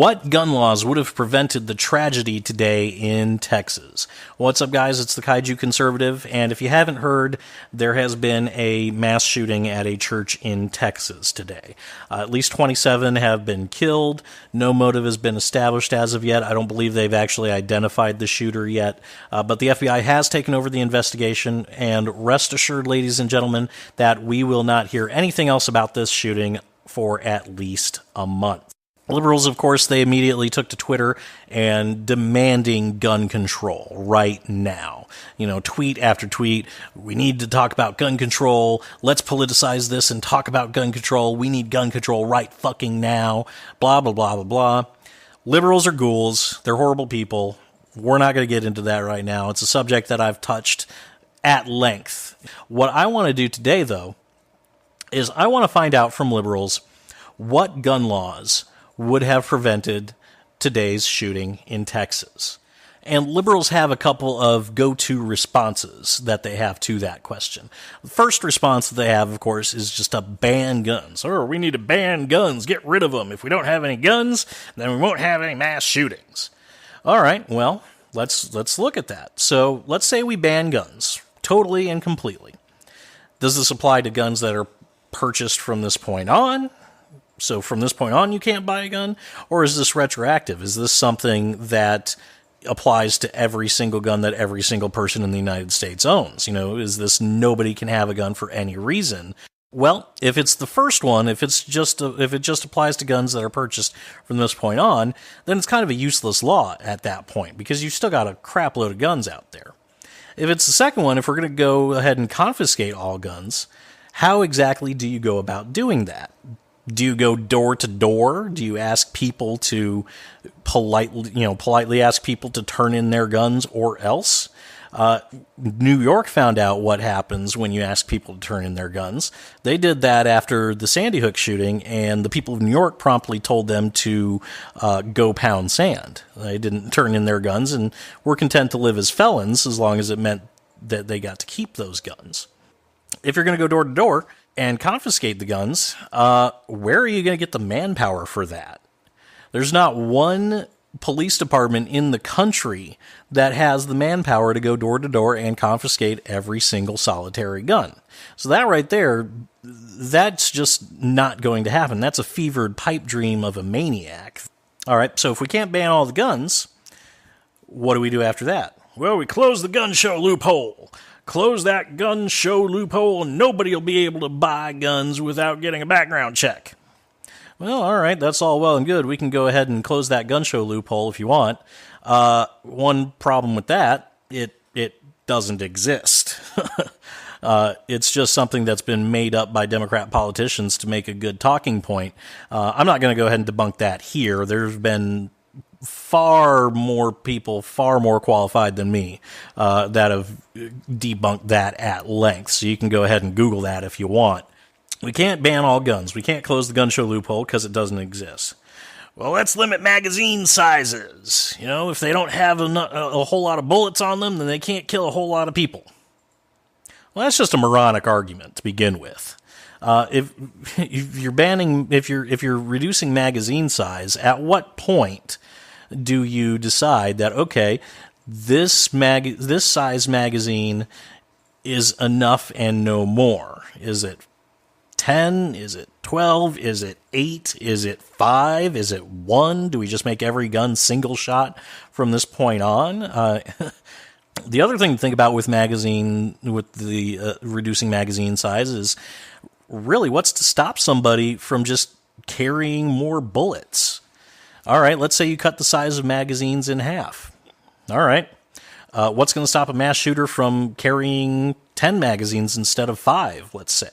What gun laws would have prevented the tragedy today in Texas? What's up, guys? It's the Kaiju Conservative, and if you haven't heard, there has been a mass shooting at a church in Texas today. At least 27 have been killed. No motive has been established as of yet. I don't believe they've actually identified the shooter yet, but the FBI has taken over the investigation, and rest assured, ladies and gentlemen, that we will not hear anything else about this shooting for at least a month. Liberals, of course, they immediately took to Twitter and demanding gun control right now. You know, tweet after tweet, we need to talk about gun control. Let's politicize this and talk about gun control. We need gun control right fucking now. Blah, blah, blah, blah, blah. Liberals are ghouls. They're horrible people. We're not going to get into that right now. It's a subject that I've touched at length. What I want to do today, though, is I want to find out from liberals what gun laws would have prevented today's shooting in Texas. And liberals have a couple of go-to responses that they have to that question. The first response that they have, of course, is just to ban guns. Oh, we need to ban guns, get rid of them. If we don't have any guns, then we won't have any mass shootings. All right, well, let's look at that. So let's say we ban guns, totally and completely. Does this apply to guns that are purchased from this point on? So from this point on, you can't buy a gun? Or is this retroactive? Is this something that applies to every single gun that every single person in the United States owns? You know, is this nobody can have a gun for any reason? Well, if it's the first one, if it just applies to guns that are purchased from this point on, then it's kind of a useless law at that point, because you've still got a crap load of guns out there. If it's the second one, if we're going to go ahead and confiscate all guns, how exactly do you go about doing that? Do you go door to door? Do you ask people to politely ask people to turn in their guns, or else? New York found out what happens when you ask people to turn in their guns. They did that after the Sandy Hook shooting, and the people of New York promptly told them to go pound sand. They didn't turn in their guns and were content to live as felons as long as it meant that they got to keep those guns. If you're going to go door to door and confiscate the guns, where are you going to get the manpower for that? There's not one police department in the country that has the manpower to go door to door and confiscate every single solitary gun. So that right there, that's just not going to happen. That's a fevered pipe dream of a maniac. All right, so if we can't ban all the guns, what do we do after that? Well, we close the gun show loophole. Close that gun show loophole, and nobody will be able to buy guns without getting a background check. Well, all right, that's all well and good. We can go ahead and close that gun show loophole if you want. One problem with that, it doesn't exist. It's just something that's been made up by Democrat politicians to make a good talking point. I'm not going to go ahead and debunk that here. There's been far more people, far more qualified than me, that have debunked that at length. So you can go ahead and Google that if you want. We can't ban all guns. We can't close the gun show loophole because it doesn't exist. Well, let's limit magazine sizes. You know, if they don't have a whole lot of bullets on them, then they can't kill a whole lot of people. Well, that's just a moronic argument to begin with. If you're reducing magazine size, at what point do you decide that, okay, this size magazine is enough and no more? Is it 10? Is it 12? Is it 8? Is it 5? Is it 1? Do we just make every gun single shot from this point on? The other thing to think about with the reducing magazine size is really what's to stop somebody from just carrying more bullets. All right, let's say you cut the size of magazines in half. All right, what's going to stop a mass shooter from carrying 10 magazines instead of 5, let's say?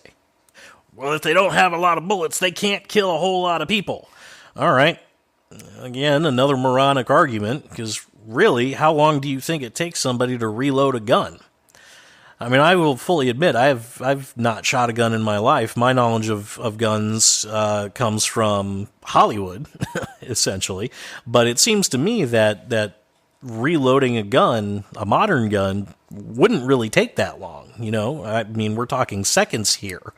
Well, if they don't have a lot of bullets, they can't kill a whole lot of people. All right, again, another moronic argument, because really, how long do you think it takes somebody to reload a gun? I mean, I will fully admit, I've not shot a gun in my life. My knowledge of guns comes from Hollywood, essentially. But it seems to me that reloading a gun, a modern gun, wouldn't really take that long, you know? I mean, we're talking seconds here.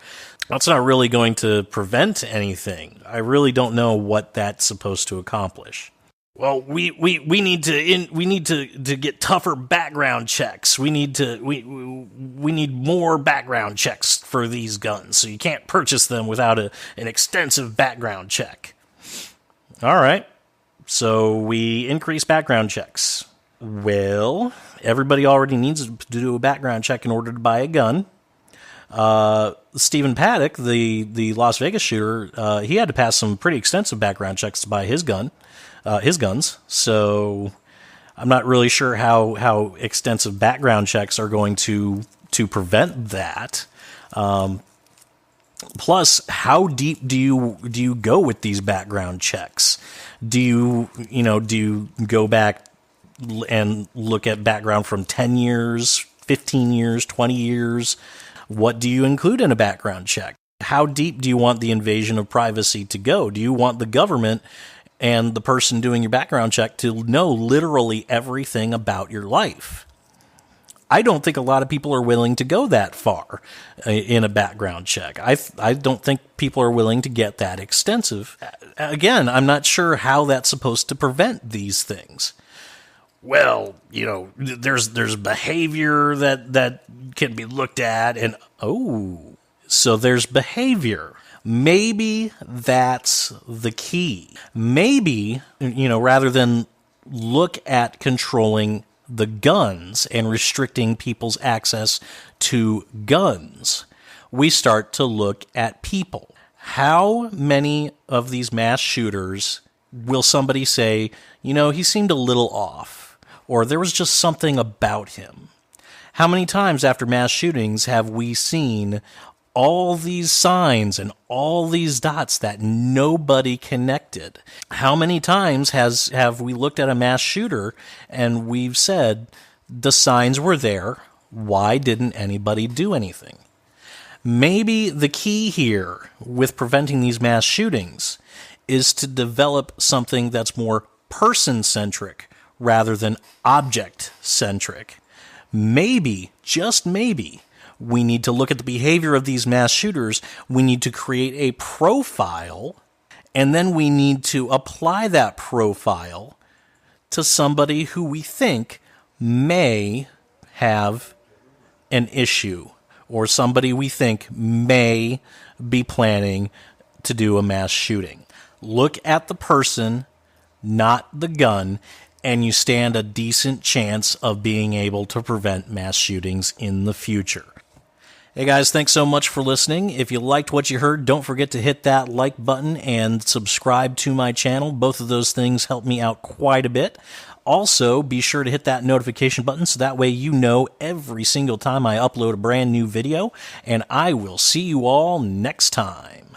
That's not really going to prevent anything. I really don't know what that's supposed to accomplish. Well, we need to get tougher background checks. We need more background checks for these guns, so you can't purchase them without an extensive background check. All right, so we increase background checks. Well, everybody already needs to do a background check in order to buy a gun. Stephen Paddock, the Las Vegas shooter, he had to pass some pretty extensive background checks to buy his guns. So I'm not really sure how extensive background checks are going to prevent that. Plus, how deep do you go with these background checks? Do you go back and look at background from 10 years, 15 years, 20 years? What do you include in a background check? How deep do you want the invasion of privacy to go? Do you want the government and the person doing your background check to know literally everything about your life? I don't think a lot of people are willing to go that far in a background check. I don't think people are willing to get that extensive. Again, I'm not sure how that's supposed to prevent these things. Well, there's behavior that can be looked at, and so there's behavior. Maybe that's the key. Maybe, rather than look at controlling the guns and restricting people's access to guns, we start to look at people. How many of these mass shooters will somebody say, he seemed a little off, or there was just something about him? How many times after mass shootings have we seen all these signs and all these dots that nobody connected? How many times have we looked at a mass shooter and we've said, the signs were there, why didn't anybody do anything? Maybe the key here with preventing these mass shootings is to develop something that's more person-centric rather than object-centric. Maybe, just maybe, we need to look at the behavior of these mass shooters. We need to create a profile, and then we need to apply that profile to somebody who we think may have an issue, or somebody we think may be planning to do a mass shooting. Look at the person, not the gun, and you stand a decent chance of being able to prevent mass shootings in the future. Hey guys, thanks so much for listening. If you liked what you heard, don't forget to hit that like button and subscribe to my channel. Both of those things help me out quite a bit. Also, be sure to hit that notification button so that way you know every single time I upload a brand new video, and I will see you all next time.